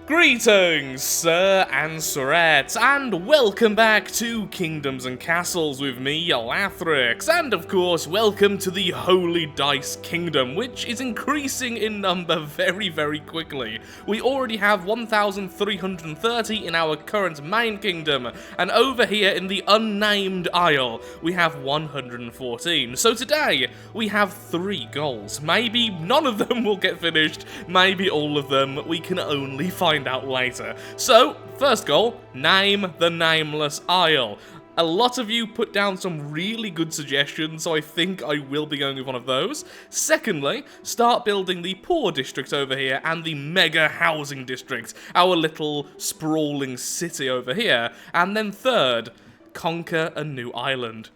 Greetings, Sir and Sirettes, and welcome back to Kingdoms and Castles with me, Lathrix, and of course, welcome to the Holy Dice Kingdom, which is increasing in number very, very quickly. We already have 1,330 in our current main kingdom, and over here in the unnamed isle, we have 114. So today, we have 3 goals. Maybe none of them will get finished, maybe all of them, we can only find out later. So, first goal, name the nameless isle. A lot of you put down some really good suggestions, so I think I will be going with one of those. Secondly, start building the poor district over here and the mega housing district, our little sprawling city over here. And then third, conquer a new island.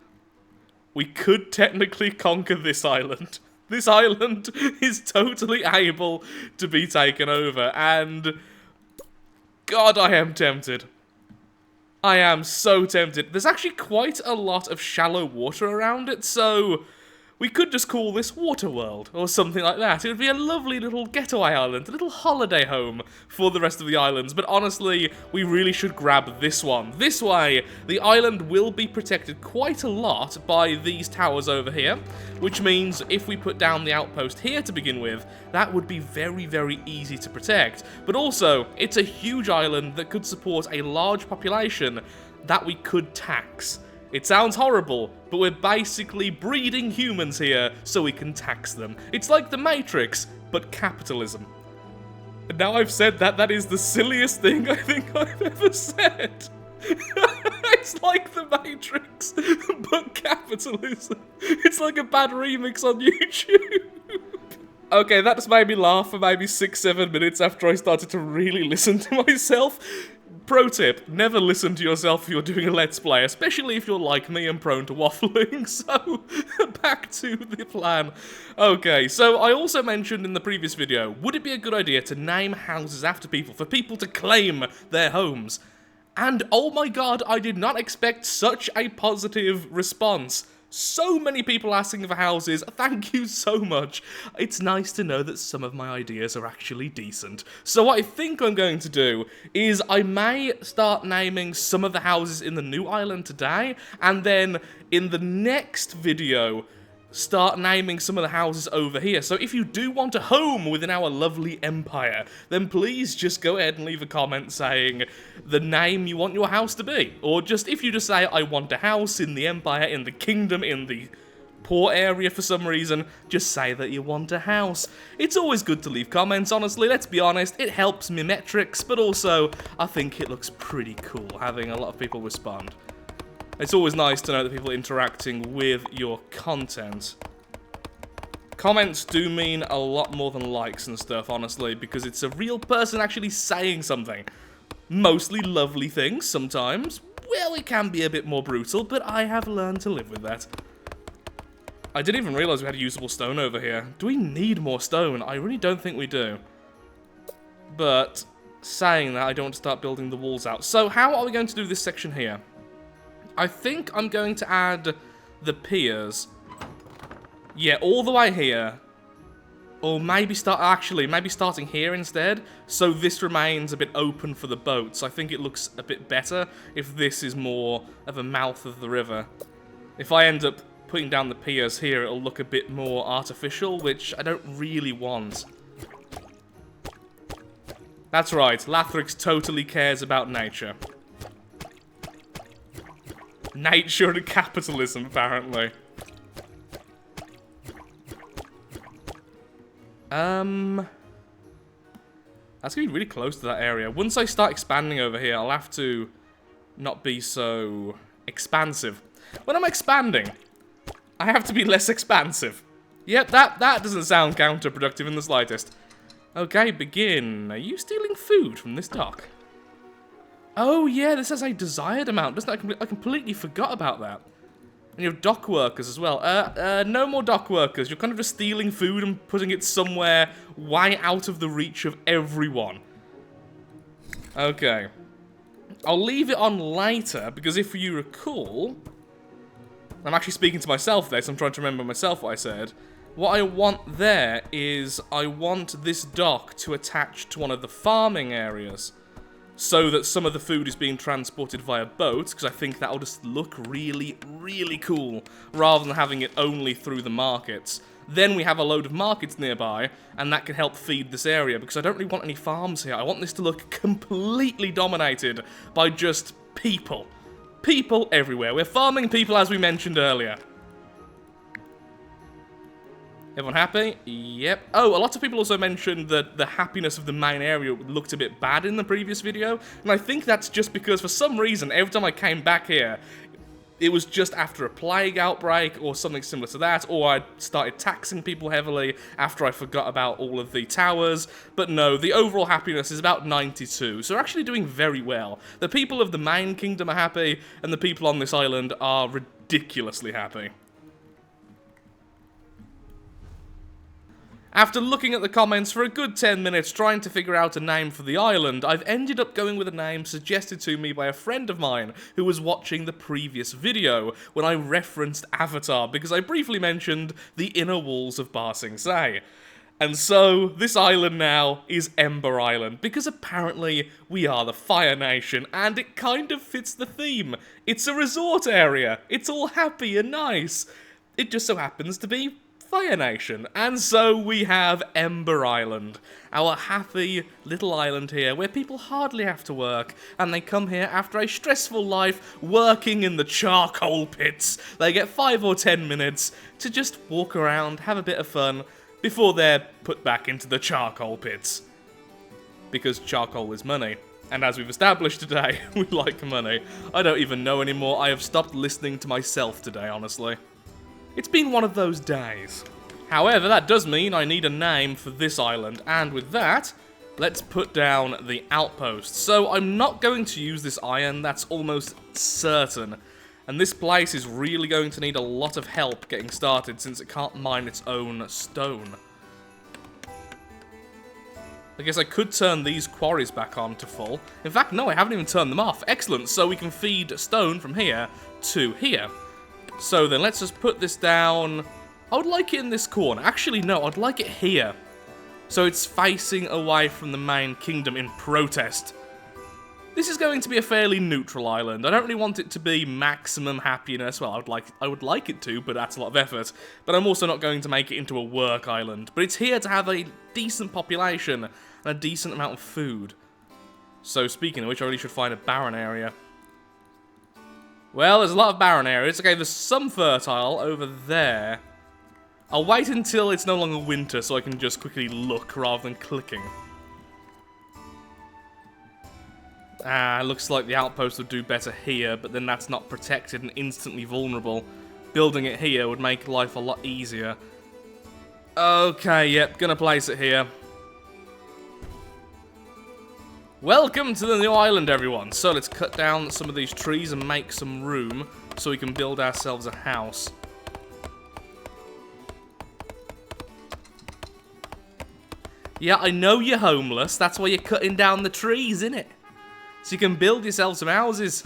We could technically conquer this island. This island is totally able to be taken over, and God, I am tempted. I am so tempted. There's actually quite a lot of shallow water around it, so we could just call this Waterworld, or something like that. It would be a lovely little getaway island, a little holiday home for the rest of the islands, but honestly, we really should grab this one. This way, the island will be protected quite a lot by these towers over here, which means if we put down the outpost here to begin with, that would be very, very easy to protect. But also, it's a huge island that could support a large population that we could tax. It sounds horrible, but we're basically breeding humans here so we can tax them. It's like the Matrix, but capitalism. And now I've said that, that is the silliest thing I think I've ever said. It's like the Matrix, but capitalism. It's like a bad remix on YouTube. Okay, that just made me laugh for maybe 6-7 minutes after I started to really listen to myself. Pro tip, never listen to yourself if you're doing a Let's Play, especially if you're like me and prone to waffling, so back to the plan. Okay, so I also mentioned in the previous video, would it be a good idea to name houses after people, for people to claim their homes? And oh my god, I did not expect such a positive response. So many people asking for houses, thank you so much. It's nice to know that some of my ideas are actually decent. So what I think I'm going to do is I may start naming some of the houses in the new island today, and then in the next video, start naming some of the houses over here. So if you do want a home within our lovely empire, then please just go ahead and leave a comment saying the name you want your house to be. Or just, if you just say, I want a house in the empire, in the kingdom, in the poor area for some reason, just say that you want a house. It's always good to leave comments, honestly, let's be honest, it helps me metrics, but also, I think it looks pretty cool having a lot of people respond. It's always nice to know that people are interacting with your content. Comments do mean a lot more than likes and stuff, honestly, because it's a real person actually saying something. Mostly lovely things, sometimes. Well, it can be a bit more brutal, but I have learned to live with that. I didn't even realize we had usable stone over here. Do we need more stone? I really don't think we do. But, saying that, I don't want to start building the walls out. So, how are we going to do this section here? I think I'm going to add the piers. Yeah, all the way here. Or maybe maybe starting here instead. So this remains a bit open for the boats. I think it looks a bit better if this is more of a mouth of the river. If I end up putting down the piers here, it'll look a bit more artificial, which I don't really want. That's right, Lathrix totally cares about nature. Nature and capitalism, apparently. That's gonna be really close to that area. Once I start expanding over here, I'll have to not be so expansive. When I'm expanding, I have to be less expansive. Yep, that doesn't sound counterproductive in the slightest. Okay, begin. Are you stealing food from this dock? Oh yeah, this has a desired amount, doesn't it? I completely forgot about that. And you have dock workers as well. No more dock workers. You're kind of just stealing food and putting it somewhere way out of the reach of everyone. Okay. I'll leave it on later, because if you recall... I'm actually speaking to myself there, so I'm trying to remember myself what I said. What I want there is I want this dock to attach to one of the farming areas, so that some of the food is being transported via boat, because I think that'll just look really, really cool, rather than having it only through the markets. Then we have a load of markets nearby, and that can help feed this area, because I don't really want any farms here. I want this to look completely dominated by just people. People everywhere. We're farming people, as we mentioned earlier. Everyone happy? Yep. Oh, a lot of people also mentioned that the happiness of the main area looked a bit bad in the previous video, and I think that's just because for some reason, every time I came back here, it was just after a plague outbreak or something similar to that, or I started taxing people heavily after I forgot about all of the towers. But no, the overall happiness is about 92, so we're actually doing very well. The people of the main kingdom are happy, and the people on this island are ridiculously happy. After looking at the comments for a good 10 minutes trying to figure out a name for the island, I've ended up going with a name suggested to me by a friend of mine who was watching the previous video when I referenced Avatar because I briefly mentioned the inner walls of Ba Sing Se. And so, this island now is Ember Island, because apparently we are the Fire Nation, and it kind of fits the theme. It's a resort area, it's all happy and nice. It just so happens to be Fire Nation, and so we have Ember Island, our happy little island here where people hardly have to work, and they come here after a stressful life working in the charcoal pits. They get 5 or 10 minutes to just walk around, have a bit of fun, before they're put back into the charcoal pits. Because charcoal is money. And as we've established today, we like money. I don't even know anymore. I have stopped listening to myself today, honestly. It's been one of those days. However, that does mean I need a name for this island, and with that, let's put down the outpost. So I'm not going to use this iron, that's almost certain. And this place is really going to need a lot of help getting started since it can't mine its own stone. I guess I could turn these quarries back on to full. In fact, no, I haven't even turned them off. Excellent, so we can feed stone from here to here. So then, let's just put this down. I would like it in this corner. Actually, no, I'd like it here. So it's facing away from the main kingdom in protest. This is going to be a fairly neutral island. I don't really want it to be maximum happiness. Well, I would like it to, but that's a lot of effort. But I'm also not going to make it into a work island. But it's here to have a decent population and a decent amount of food. So speaking of which, I really should find a barren area. Well, there's a lot of barren areas. Okay, there's some fertile over there. I'll wait until it's no longer winter so I can just quickly look rather than clicking. Looks like the outpost would do better here, but then that's not protected and instantly vulnerable. Building it here would make life a lot easier. Okay, yep, gonna place it here. Welcome to the new island, everyone. So let's cut down some of these trees and make some room so we can build ourselves a house. Yeah, I know you're homeless. That's why you're cutting down the trees, innit? So you can build yourself some houses.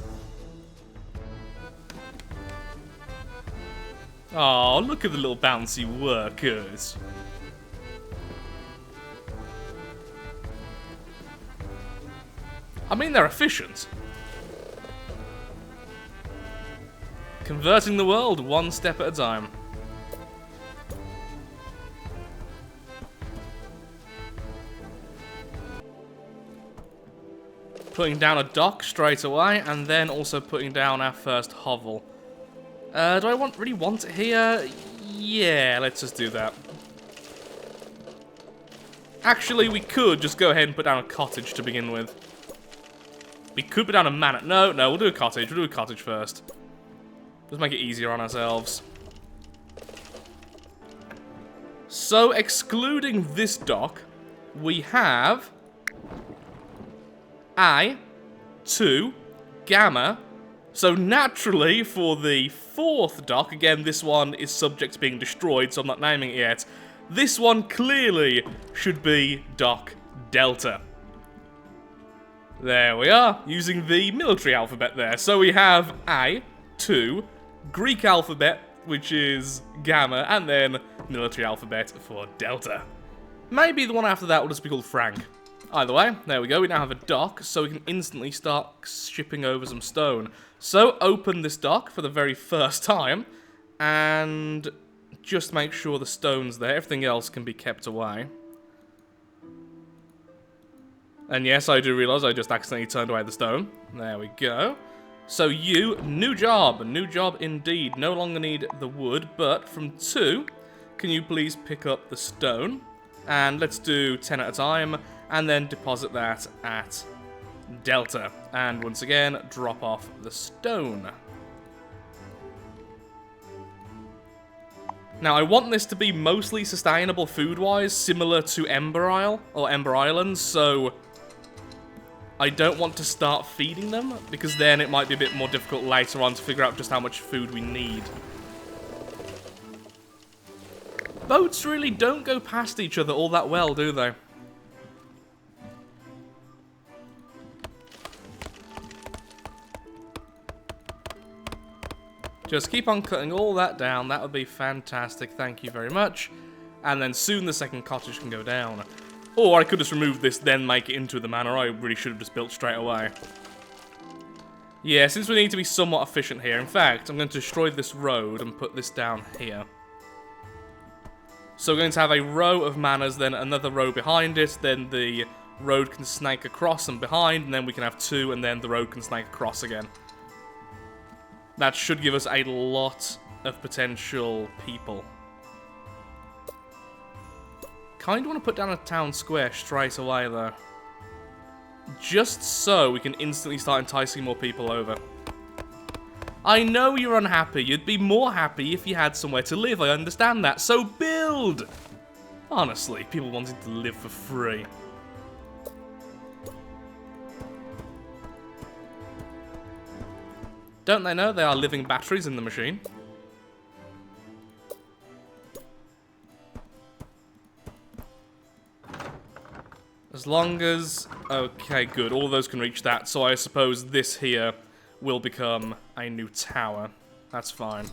Oh, look at the little bouncy workers. I mean, they're efficient. Converting the world one step at a time. Putting down a dock straight away, and then also putting down our first hovel. Do I really want it here? Yeah, let's just do that. Actually, we could just go ahead and put down a cottage to begin with. We could put down a manor. No, we'll do a cottage. We'll do a cottage first. Just make it easier on ourselves. So, excluding this dock, we have A, 2, Gamma. So naturally, for the 4th dock, again, this one is subject to being destroyed, so I'm not naming it yet. This one clearly should be Dock Delta. There we are, using the military alphabet there. So we have A, 2, Greek alphabet, which is Gamma, and then military alphabet for Delta. Maybe the one after that will just be called Frank. Either way, there we go. We now have a dock, so we can instantly start shipping over some stone. So, open this dock for the very first time, and just make sure the stone's there. Everything else can be kept away. And yes, I do realise I just accidentally turned away the stone. There we go. So you, new job indeed. No longer need the wood, but from 2, can you please pick up the stone? And let's do 10 at a time, and then deposit that at Delta. And once again, drop off the stone. Now, I want this to be mostly sustainable food-wise, similar to Ember Isle, or Ember Islands, so I don't want to start feeding them, because then it might be a bit more difficult later on to figure out just how much food we need. Boats really don't go past each other all that well, do they? Just keep on cutting all that down. That would be fantastic. Thank you very much. And then soon the second cottage can go down. Or I could just remove this, then make it into the manor. I really should have just built straight away. Yeah, since we need to be somewhat efficient here. In fact, I'm going to destroy this road and put this down here. So we're going to have a row of manors, then another row behind it, then the road can snake across and behind, and then we can have 2, and then the road can snake across again. That should give us a lot of potential people. Kind of want to put down a town square straight away, though. Just so we can instantly start enticing more people over. I know you're unhappy. You'd be more happy if you had somewhere to live. I understand that. So build! Honestly, people wanting to live for free. Don't they know there are living batteries in the machine? As long as... Okay, good. All of those can reach that, so I suppose this here will become a new tower. That's fine.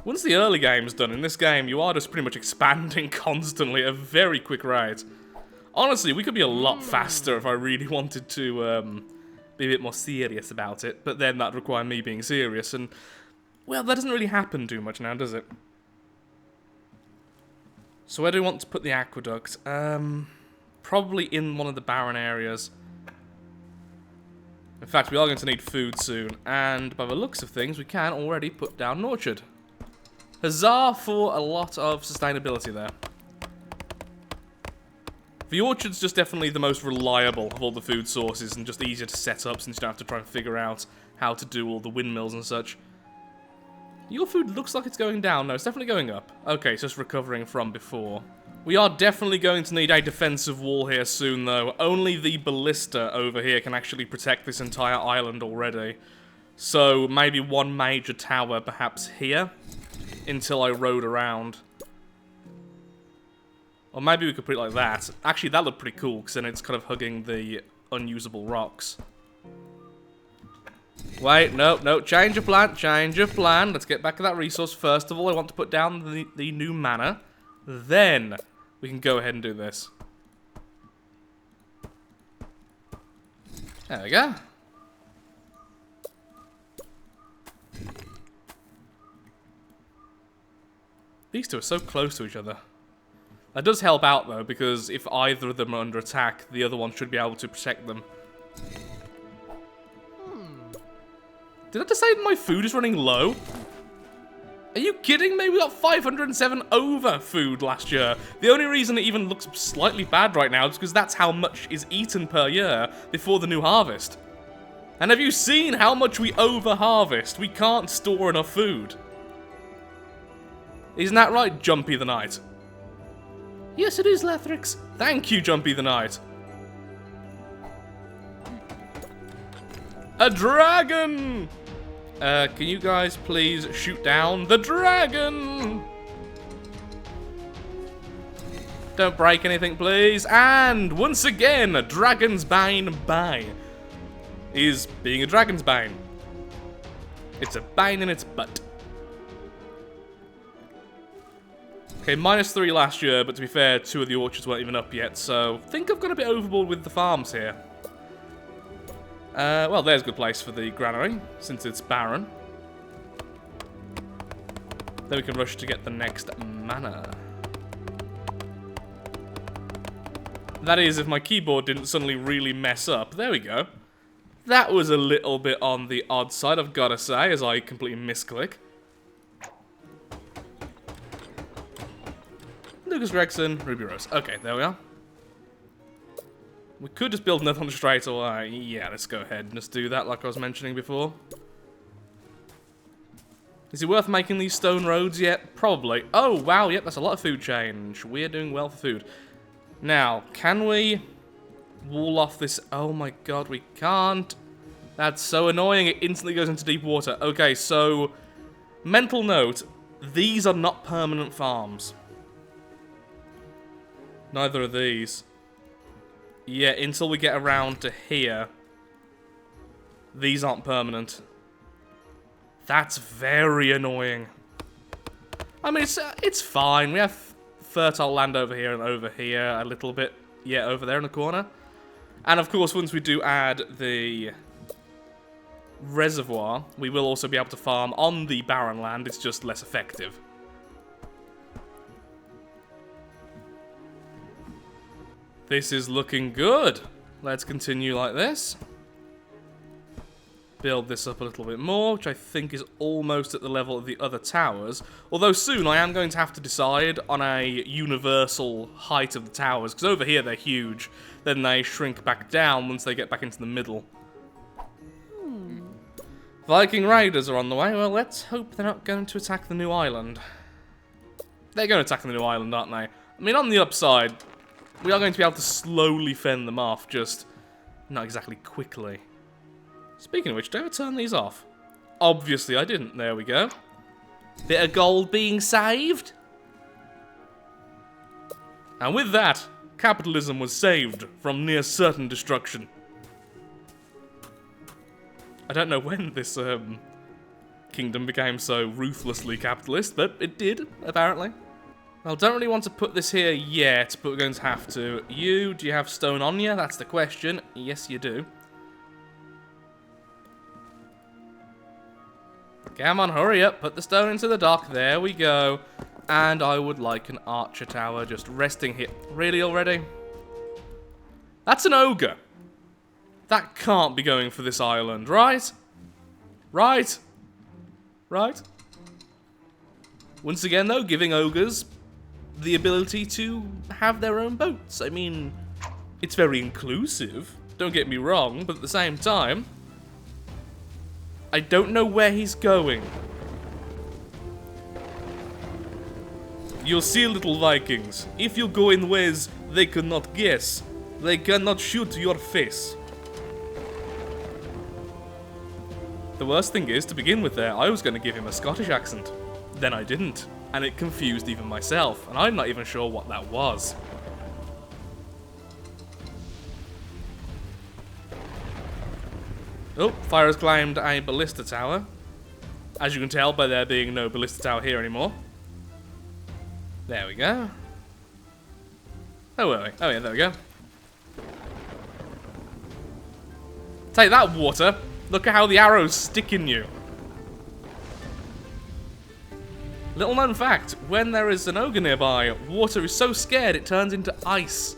Once the early game's done, in this game, you are just pretty much expanding constantly at a very quick rate. Honestly, we could be a lot faster if I really wanted to be a bit more serious about it, but then that'd require me being serious, and, well, that doesn't really happen too much now, does it? So where do we want to put the aqueduct? Probably in one of the barren areas. In fact, we are going to need food soon, and by the looks of things, we can already put down an orchard. Huzzah for a lot of sustainability there. The orchard's just definitely the most reliable of all the food sources and just easier to set up since you don't have to try and figure out how to do all the windmills and such. Your food looks like it's going down. No, it's definitely going up. Okay, it's just recovering from before. We are definitely going to need a defensive wall here soon, though. Only the ballista over here can actually protect this entire island already. So maybe one major tower perhaps here until I rode around. Or maybe we could put it like that. Actually, that looked pretty cool, because then it's kind of hugging the unusable rocks. Wait, no, change of plan, change of plan. Let's get back to that resource. First of all, I want to put down the new manor. Then, we can go ahead and do this. There we go. These two are so close to each other. That does help out, though, because if either of them are under attack, the other one should be able to protect them. Did I just say my food is running low? Are you kidding me? We got 507 over food last year. The only reason it even looks slightly bad right now is because that's how much is eaten per year before the new harvest. And have you seen how much we over-harvest? We can't store enough food. Isn't that right, Jumpy the Knight? Yes, it is, Lathrix. Thank you, Jumpy the Knight. A dragon! Can you guys please shoot down the dragon? Don't break anything, please. And once again, a Dragon's Bane Bane is being a Dragon's Bane. It's a bane in its butt. Okay, -3 last year, but to be fair, 2 of the orchards weren't even up yet, so I think I've got a bit overboard with the farms here. Well, there's a good place for the granary, since it's barren. Then we can rush to get the next manor. That is, if my keyboard didn't suddenly really mess up. There we go. That was a little bit on the odd side, I've got to say, as I completely misclick. Lucas Gregson, Ruby Rose. Okay, there we are. We could just build another one straight away. Yeah, let's go ahead and just do that like I was mentioning before. Is it worth making these stone roads yet? Probably. Oh, wow, yep, that's a lot of food change. We're doing well for food. Now, can we wall off this? Oh my god, we can't. That's so annoying, it instantly goes into deep water. Okay, so, mental note, these are not permanent farms. Neither are these. Yeah, until we get around to here, these aren't permanent. That's very annoying. I mean, it's fine. We have fertile land over here and over here a little bit. Yeah, over there in the corner. And of course, once we do add the reservoir, we will also be able to farm on the barren land. It's just less effective. This is looking good. Let's continue like this. Build this up a little bit more, which I think is almost at the level of the other towers. Although soon I am going to have to decide on a universal height of the towers, because over here they're huge. Then they shrink back down once they get back into the middle. Viking raiders are on the way. Well, let's hope they're not going to attack the new island. They're going to attack the new island, aren't they? I mean, on the upside, we are going to be able to slowly fend them off, just not exactly quickly. Speaking of which, did I ever turn these off? Obviously I didn't. There we go. Bit of gold being saved. And with that, capitalism was saved from near certain destruction. I don't know when this kingdom became so ruthlessly capitalist, but it did, apparently. Well, don't really want to put this here yet, but we're going to have to. You, do you have stone on you? That's the question. Yes, you do. Come on, hurry up. Put the stone into the dock. There we go. And I would like an archer tower just resting here. Really already? That's an ogre. That can't be going for this island, right? Right? Right? Once again, though, giving ogres the ability to have their own boats. I mean, it's very inclusive. Don't get me wrong, but at the same time, I don't know where he's going. You'll see, little Vikings. If you go in ways they cannot guess, they cannot shoot your face. The worst thing is, to begin with there, I was going to give him a Scottish accent. Then I didn't, and it confused even myself, and I'm not even sure what that was. Oh, fire has climbed a ballista tower. As you can tell by there being no ballista tower here anymore. There we go. Oh, were we? Oh yeah, there we go. Take that, water! Look at how the arrows stick in you. Little known fact, when there is an ogre nearby, water is so scared it turns into ice.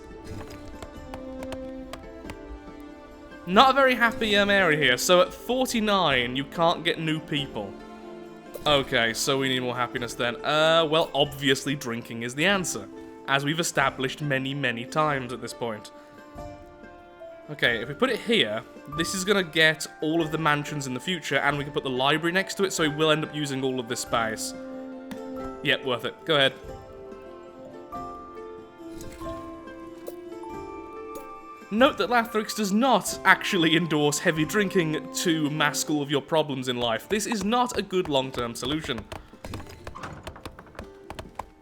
Not a very happy area here. So at 49, you can't get new people. Okay, so we need more happiness then. Well, obviously drinking is the answer, as we've established many, many times at this point. Okay, if we put it here, this is going to get all of the mansions in the future, and we can put the library next to it, so we will end up using all of this space. Yep, worth it. Go ahead. Note that Lathrix does not actually endorse heavy drinking to mask all of your problems in life. This is not a good long-term solution.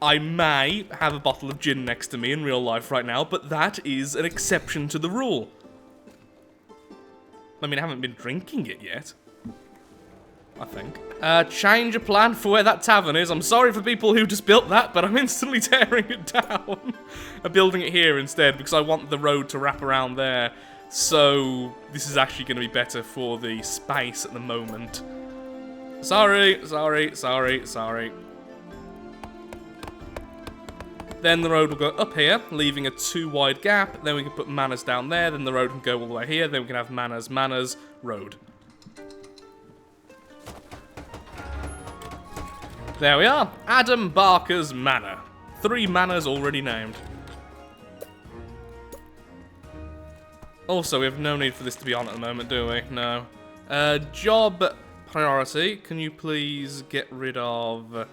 I may have a bottle of gin next to me in real life right now, but that is an exception to the rule. I mean, I haven't been drinking it yet. I think. Change of plan for where that tavern is. I'm sorry for people who just built that, but I'm instantly tearing it down. I'm building it here instead because I want the road to wrap around there. So this is actually going to be better for the space at the moment. Sorry. Then the road will go up here, leaving a 2 wide gap. Then we can put manors down there. Then the road can go all the way here. Then we can have manors, road. There we are. Adam Barker's Manor. 3 manors already named. Also, we have no need for this to be on at the moment, do we? No. Job priority. Can you please get rid of...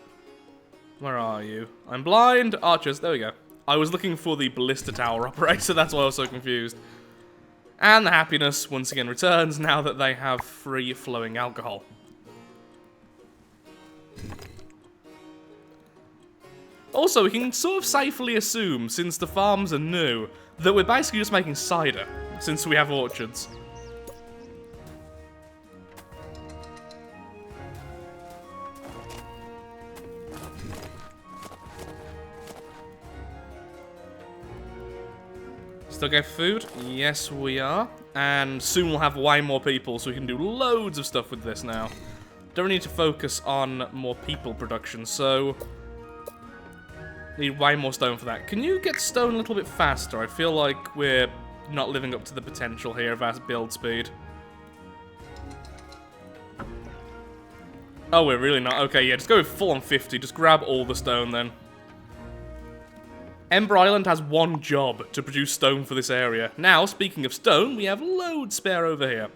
Where are you? I'm blind. Archers. There we go. I was looking for the ballista tower operator. That's why I was so confused. And the happiness once again returns now that they have free-flowing alcohol. Also, we can sort of safely assume, since the farms are new, that we're basically just making cider, since we have orchards. Still get food? Yes, we are. And soon we'll have way more people, so we can do loads of stuff with this now. Don't need to focus on more people production, so... Need way more stone for that. Can you get stone a little bit faster? I feel like we're not living up to the potential here of our build speed. Oh, we're really not. Okay, yeah, just go with full on 50. Just grab all the stone then. Ember Island has 1 job to produce stone for this area. Now, speaking of stone, we have loads spare over here.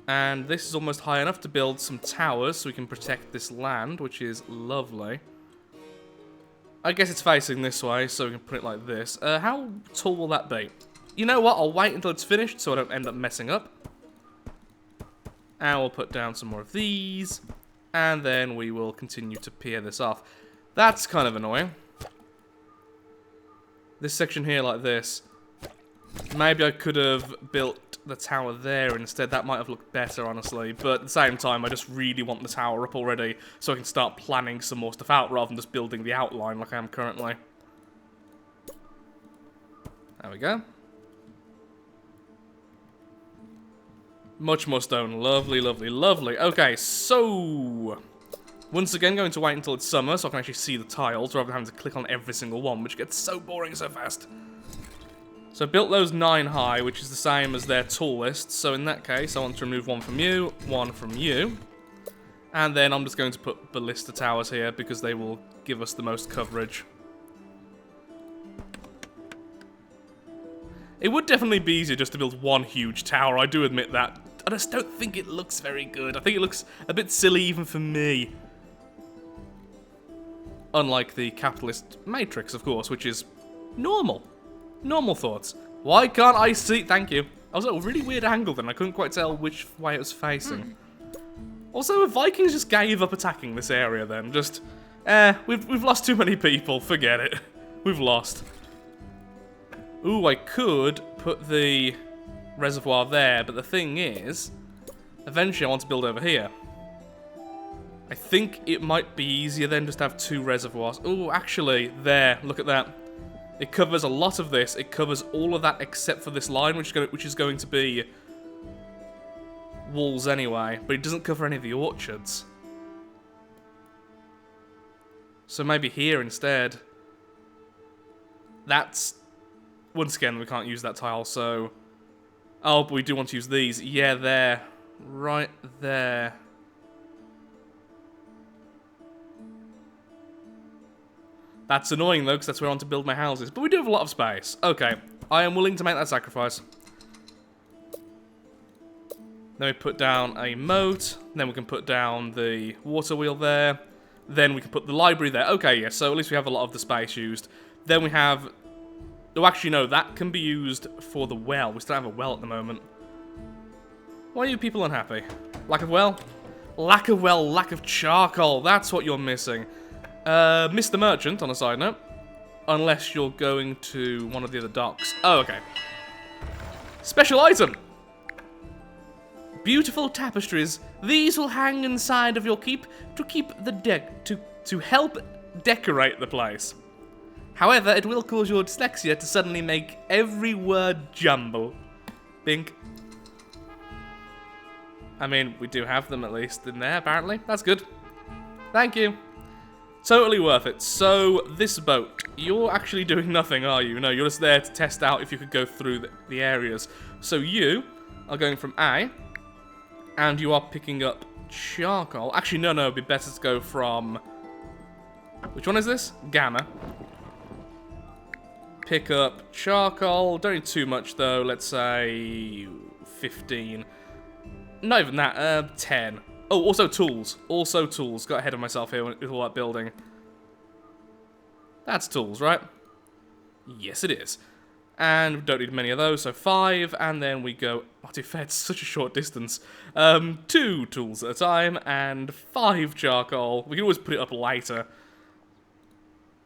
And this is almost high enough to build some towers so we can protect this land, which is lovely. I guess it's facing this way, so we can put it like this. How tall will that be? You know what? I'll wait until it's finished so I don't end up messing up. And we'll put down some more of these. And then we will continue to pier this off. That's kind of annoying. This section here like this. Maybe I could have built the tower there instead. That might have looked better, honestly. But at the same time, I just really want the tower up already so I can start planning some more stuff out rather than just building the outline like I am currently. There we go. Much more stone. Lovely, lovely, lovely. Okay, so... Once again, going to wait until it's summer so I can actually see the tiles rather than having to click on every single one, which gets so boring so fast. So I built those 9 high, which is the same as their tallest. So in that case, I want to remove 1 from you, 1 from you. And then I'm just going to put ballista towers here because they will give us the most coverage. It would definitely be easier just to build 1 huge tower, I do admit that. I just don't think it looks very good. I think it looks a bit silly even for me. Unlike the capitalist matrix, of course, which is normal. Normal thoughts. Why can't I see? Thank you. I was at a really weird angle then. I couldn't quite tell which way it was facing. Also, Vikings just gave up attacking this area then. Just, we've lost too many people. Forget it. We've lost. Ooh, I could put the reservoir there, but the thing is, eventually I want to build over here. I think it might be easier then just to have 2 reservoirs. Ooh, actually, there. Look at that. It covers a lot of this. It covers all of that except for this line, which is going to be walls anyway. But it doesn't cover any of the orchards. So maybe here instead. That's... Once again, we can't use that tile, so... Oh, but we do want to use these. Yeah, there. Right there. That's annoying, though, because that's where I want to build my houses. But we do have a lot of space. Okay, I am willing to make that sacrifice. Then we put down a moat. Then we can put down the water wheel there. Then we can put the library there. Okay, yeah, so at least we have a lot of the space used. Then we have... Oh, actually, no, that can be used for the well. We still have a well at the moment. Why are you people unhappy? Lack of well? Lack of well, lack of charcoal. That's what you're missing. Mr. Merchant, on a side note. Unless you're going to one of the other docks. Oh, okay. Special item! Beautiful tapestries. These will hang inside of your keep to keep the to help decorate the place. However, it will cause your dyslexia to suddenly make every word jumble. Bink. I mean, we do have them at least in there, apparently. That's good. Thank you. Totally worth it. So, this boat, you're actually doing nothing, are you? No, you're just there to test out if you could go through the areas. So you are going from A, and you are picking up charcoal. Actually, no, it'd be better to go from... Which one is this? Gamma. Pick up charcoal. Don't need too much, though. Let's say 15. Not even that. 10. Oh, also tools. Also tools. Got ahead of myself here with all that building. That's tools, right? Yes, it is. And we don't need many of those, so 5. And then we go... Oh, to be fair, it's such a short distance. 2 tools at a time and 5 charcoal. We can always put it up later.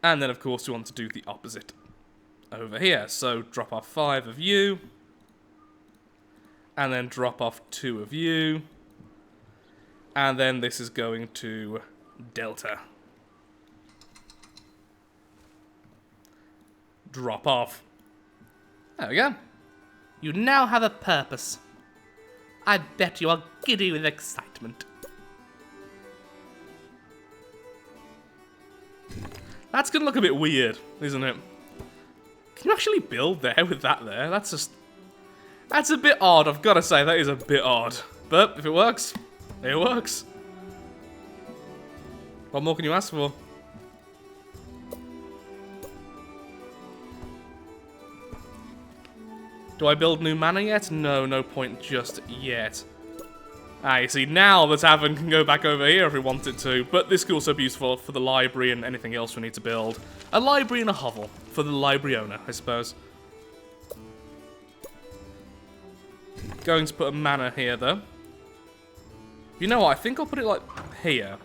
And then, of course, we want to do the opposite over here. So drop off 5 of you. And then drop off 2 of you. And then this is going to Delta. Drop off. There we go. You now have a purpose. I bet you are giddy with excitement. That's gonna look a bit weird, isn't it? Can you actually build there with that there? That's just... That's a bit odd, I've gotta say, that is a bit odd. But if it works... It works. What more can you ask for? Do I build new mana yet? No, no point just yet. Ah, you see, now the tavern can go back over here if we wanted to, but this could also be useful for the library and anything else we need to build. A library and a hovel for the library owner, I suppose. Going to put a manor here, though. You know what? I think I'll put it like here.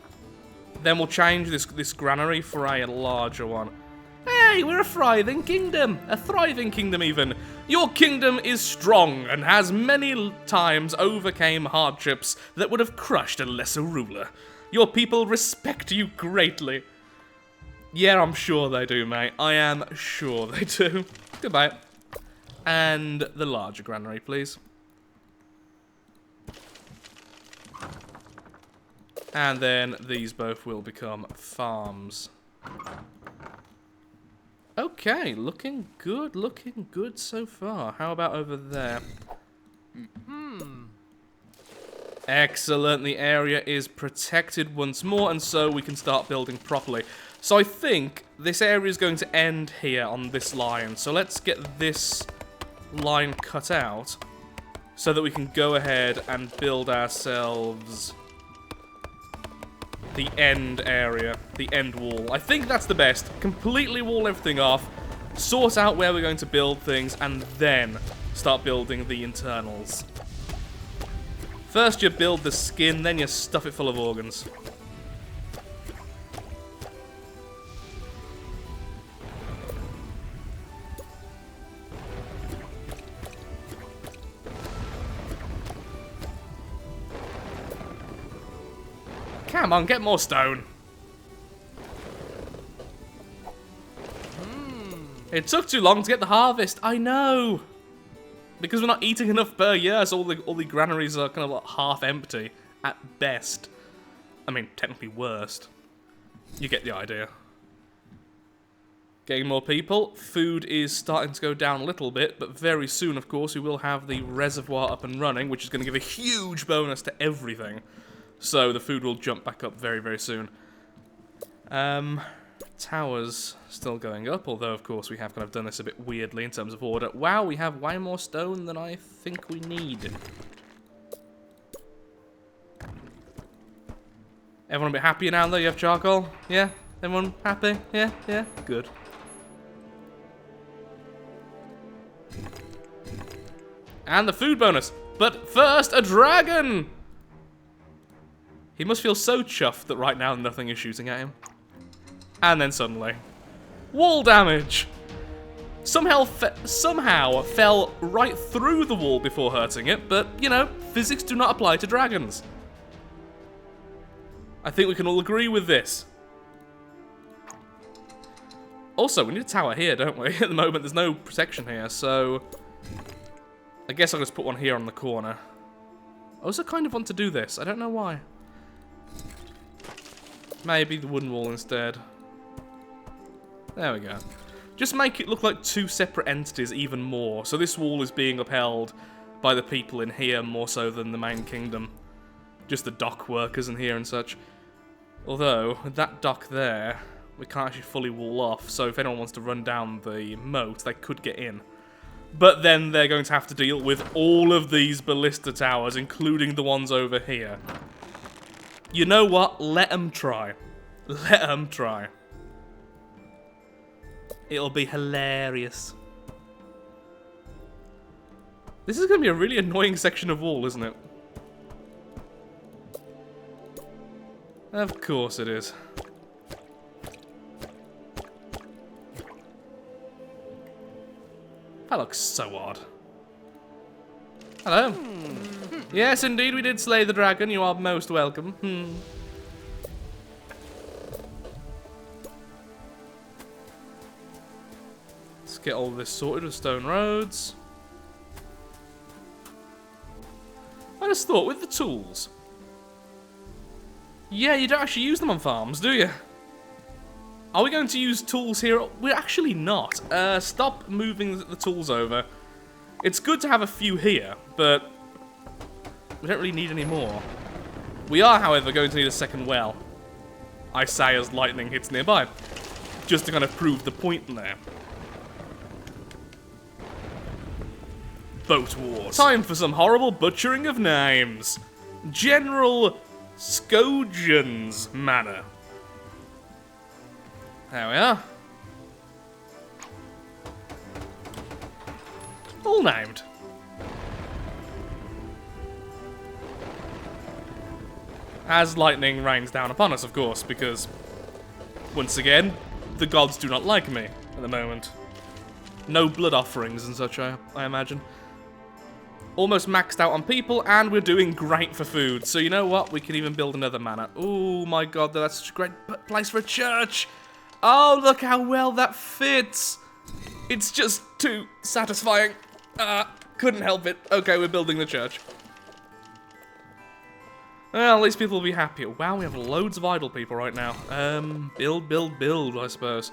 Then we'll change this granary for a larger one. Hey, we're a thriving kingdom. A thriving kingdom, even. Your kingdom is strong and has many times overcame hardships that would have crushed a lesser ruler. Your people respect you greatly. Yeah, I'm sure they do, mate. I am sure they do. Goodbye. And the larger granary, please. And then these both will become farms. Okay, looking good so far. How about over there? Excellent, the area is protected once more, and so we can start building properly. So I think this area is going to end here on this line. So let's get this line cut out so that we can go ahead and build ourselves... the end area, the end wall. I think that's the best. Completely wall everything off, sort out where we're going to build things, and then start building the internals. First you build the skin, then you stuff it full of organs. Come on, get more stone. It took too long to get the harvest. I know. Because we're not eating enough per year, so all the granaries are kind of like half empty at best. I mean, technically worst. You get the idea. Getting more people. Food is starting to go down a little bit, but very soon, of course, we will have the reservoir up and running, which is going to give a huge bonus to everything. So the food will jump back up very, very soon. Towers still going up, although of course we have kind of done this a bit weirdly in terms of order. Wow, we have way more stone than I think we need. Everyone a bit happier now though? You have charcoal? Yeah? Everyone happy? Yeah? Yeah? Good. And the food bonus. But first, a dragon! He must feel so chuffed that right now nothing is shooting at him. And then suddenly, wall damage! Somehow fell right through the wall before hurting it, but, you know, physics do not apply to dragons. I think we can all agree with this. Also, we need a tower here, don't we? At the moment, there's no protection here, so I guess I'll just put one here on the corner. I also kind of want to do this. I don't know why. Maybe the wooden wall instead. There we go. Just make it look like two separate entities even more. So this wall is being upheld by the people in here more so than the main kingdom. Just the dock workers in here and such. Although, with that dock there, we can't actually fully wall off. So if anyone wants to run down the moat, they could get in. But then they're going to have to deal with all of these ballista towers, including the ones over here. You know what? Let them try. Let them try. It'll be hilarious. This is going to be a really annoying section of wall, isn't it? Of course it is. That looks so odd. Hello. Yes, indeed, we did slay the dragon. You are most welcome. Let's get all this sorted with stone roads. I just thought, with the tools. Yeah, you don't actually use them on farms, do you? Are we going to use tools here? We're actually not. Stop moving the tools over. It's good to have a few here, but we don't really need any more. We are, however, going to need a second well. I say as lightning hits nearby. Just to kind of prove the point there. Boat wars. Time for some horrible butchering of names. General Skojan's Manor. There we are. All named. As lightning rains down upon us, of course, because, once again, the gods do not like me at the moment. No blood offerings and such, I imagine. Almost maxed out on people, and we're doing great for food. So you know what? We can even build another manor. Oh my god, that's such a great place for a church. Oh, look how well that fits. It's just too satisfying. Couldn't help it. Okay, we're building the church. Well, at least people will be happy. Wow, we have loads of idle people right now. Build, I suppose.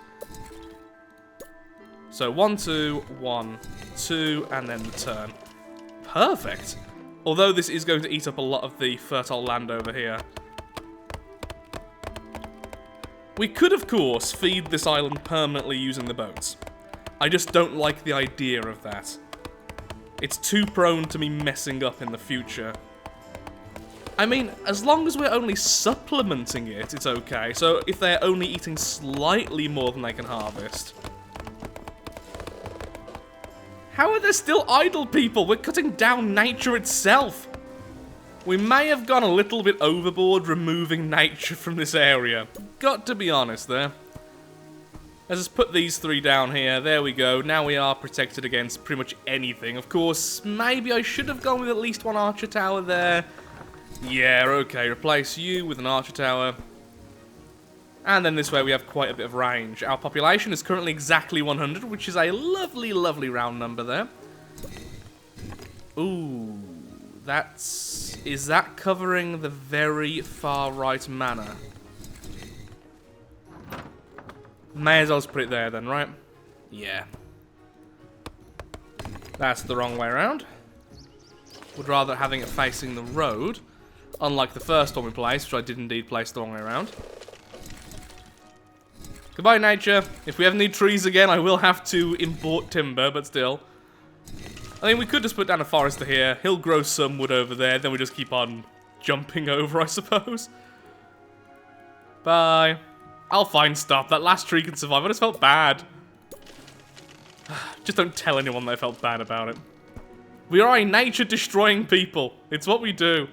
So 1, 2, 1, 2, and then the turn. Perfect. Although this is going to eat up a lot of the fertile land over here. We could, of course, feed this island permanently using the boats. I just don't like the idea of that. It's too prone to me messing up in the future. I mean, as long as we're only supplementing it, it's okay. So if they're only eating slightly more than they can harvest. How are there still idle people? We're cutting down nature itself. We may have gone a little bit overboard removing nature from this area. Got to be honest there. Let's just put these 3 down here. There we go. Now we are protected against pretty much anything. Of course, maybe I should have gone with at least 1 archer tower there. Yeah, okay. Replace you with an archer tower. And then this way we have quite a bit of range. Our population is currently exactly 100, which is a lovely, lovely round number there. Ooh, is that covering the very far right manor? May as well put it there then, right? Yeah. That's the wrong way around. Would rather having it facing the road, unlike the first one we placed, which I did indeed place the wrong way around. Goodbye, nature. If we ever need trees again, I will have to import timber, but still. I mean, we could just put down a forester here. He'll grow some wood over there, then we just keep on jumping over, I suppose. Bye. I'll find stuff. That last tree can survive. I just felt bad. Just don't tell anyone that I felt bad about it. We are a nature-destroying people. It's what we do.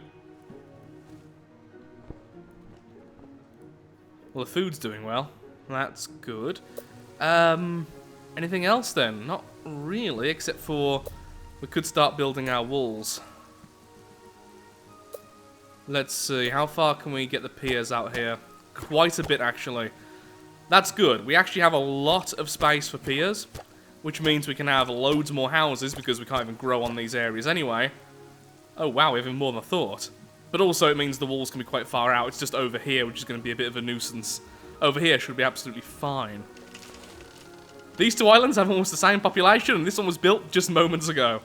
Well, the food's doing well. That's good. Anything else then? Not really, except for we could start building our walls. Let's see, how far can we get the piers out here? Quite a bit, actually. That's good. We actually have a lot of space for piers, which means we can have loads more houses because we can't even grow on these areas anyway. Oh wow, even more than I thought. But also it means the walls can be quite far out. It's just over here, which is going to be a bit of a nuisance. Over here should be absolutely fine. These two islands have almost the same population, and this one was built just moments ago.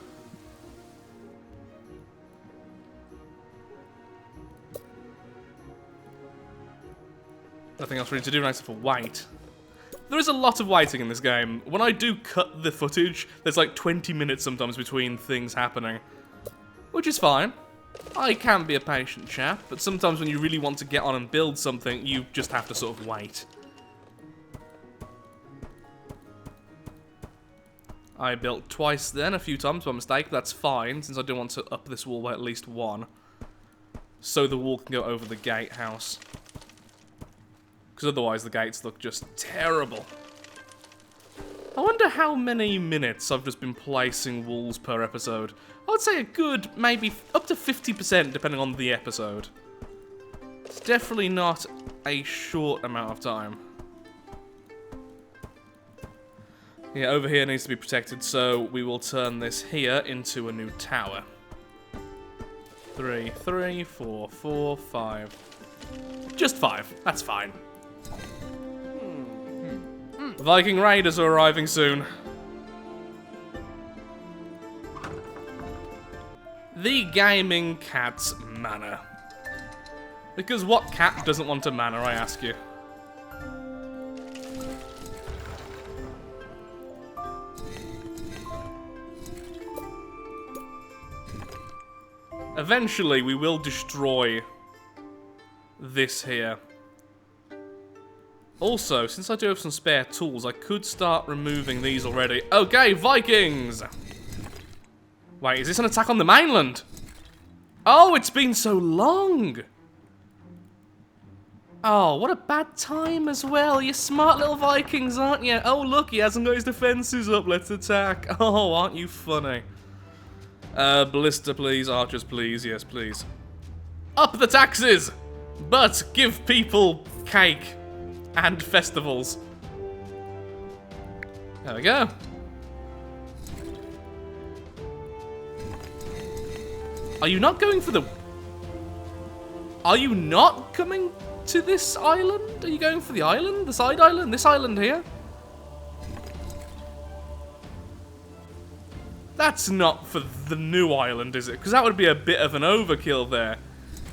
Nothing else really to do except for wait. There is a lot of waiting in this game. When I do cut the footage, there's like 20 minutes sometimes between things happening. Which is fine. I can be a patient chap, but sometimes when you really want to get on and build something, you just have to sort of wait. I built twice then, a few times by mistake, but that's fine, since I do want to up this wall by at least one. So the wall can go over the gatehouse. Because otherwise the gates look just terrible. I wonder how many minutes I've just been placing walls per episode. I would say a good, maybe up to 50% depending on the episode. It's definitely not a short amount of time. Yeah, over here needs to be protected, so we will turn this here into a new tower. 3, 3, 4, 4, 5. Just 5. That's fine. Viking raiders are arriving soon. The gaming cat's manor. Because what cat doesn't want a manor, I ask you? Eventually, we will destroy this here. Also, since I do have some spare tools, I could start removing these already. Okay, Vikings! Wait, is this an attack on the mainland? Oh, it's been so long! Oh, what a bad time as well. You smart little Vikings, aren't you? Oh, look, he hasn't got his defenses up. Let's attack. Oh, aren't you funny? Ballista, please. Archers, please. Yes, please. Up the taxes! But give people cake. And festivals. There we go. Are you not going for the... Are you not coming to this island? Are you going for the island? The side island? This island here? That's not for the new island, is it? Because that would be a bit of an overkill there.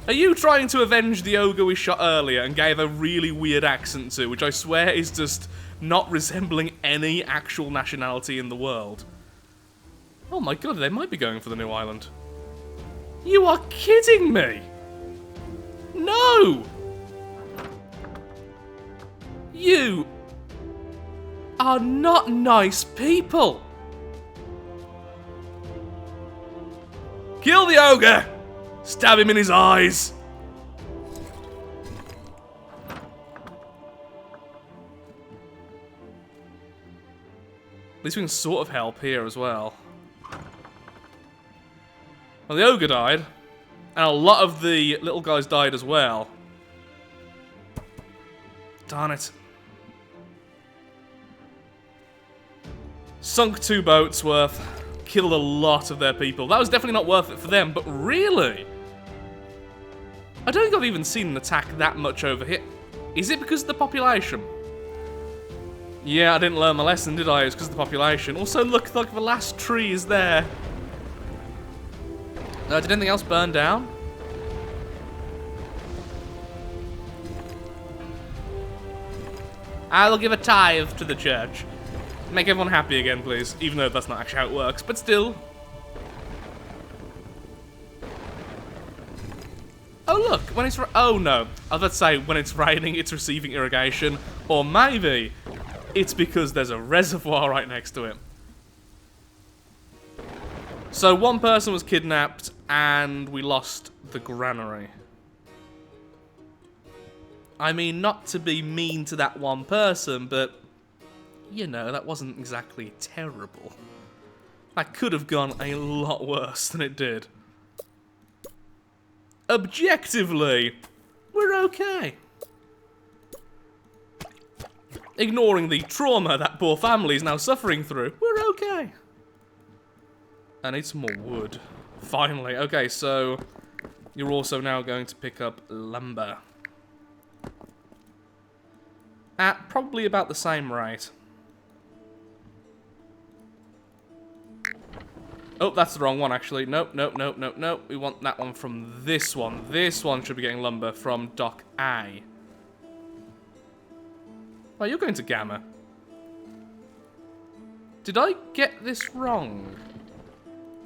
Are you trying to avenge the ogre we shot earlier and gave a really weird accent to, which I swear is just not resembling any actual nationality in the world? Oh my god, they might be going for the new island. You are kidding me! No! You are not nice people! Kill the ogre! Stab him in his eyes! At least we can sort of help here as well. Well, the ogre died. And a lot of the little guys died as well. Darn it. Sunk 2 boats worth. Killed a lot of their people. That was definitely not worth it for them, but really? I don't think I've even seen an attack that much over here. Is it because of the population? Yeah, I didn't learn my lesson, did I? It's because of the population. Also, look, like the last tree is there. Did anything else burn down? I'll give a tithe to the church. Make everyone happy again, please. Even though that's not actually how it works, but still. Oh, look, when it's... Oh, no. I was about to say, when it's raining, it's receiving irrigation. Or maybe it's because there's a reservoir right next to it. So, one person was kidnapped, and we lost the granary. I mean, not to be mean to that one person, but, you know, that wasn't exactly terrible. That could have gone a lot worse than it did. Objectively, we're okay. Ignoring the trauma that poor family is now suffering through, we're okay. I need some more wood. Finally. Okay, so you're also now going to pick up lumber. At probably about the same rate. Oh, that's the wrong one, actually. Nope, nope, nope, nope, nope. We want that one from this one. This one should be getting lumber from Dock A. Oh, you're going to Gamma. Did I get this wrong?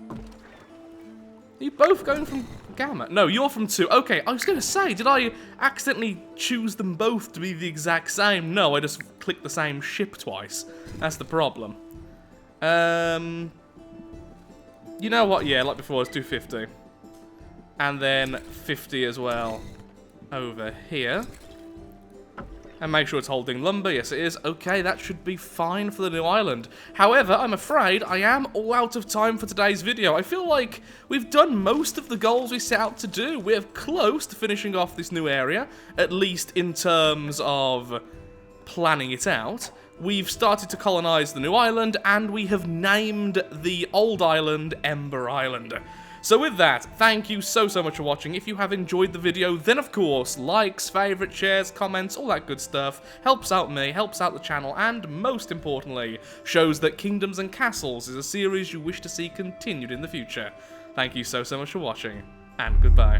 Are you both going from Gamma? No, you're from 2. Okay, I was going to say, did I accidentally choose them both to be the exact same? No, I just clicked the same ship twice. That's the problem. You know what? Yeah, like before, let's do 50. And then 50 as well over here. And make sure it's holding lumber. Yes, it is. Okay, that should be fine for the new island. However, I'm afraid I am all out of time for today's video. I feel like we've done most of the goals we set out to do. We're close to finishing off this new area, at least in terms of planning it out. We've started to colonize the new island, and we have named the old island Ember Island. So with that, thank you so much for watching. If you have enjoyed the video, then of course, likes, favourites, shares, comments, all that good stuff helps out me, helps out the channel, and most importantly, shows that Kingdoms and Castles is a series you wish to see continued in the future. Thank you so much for watching, and goodbye.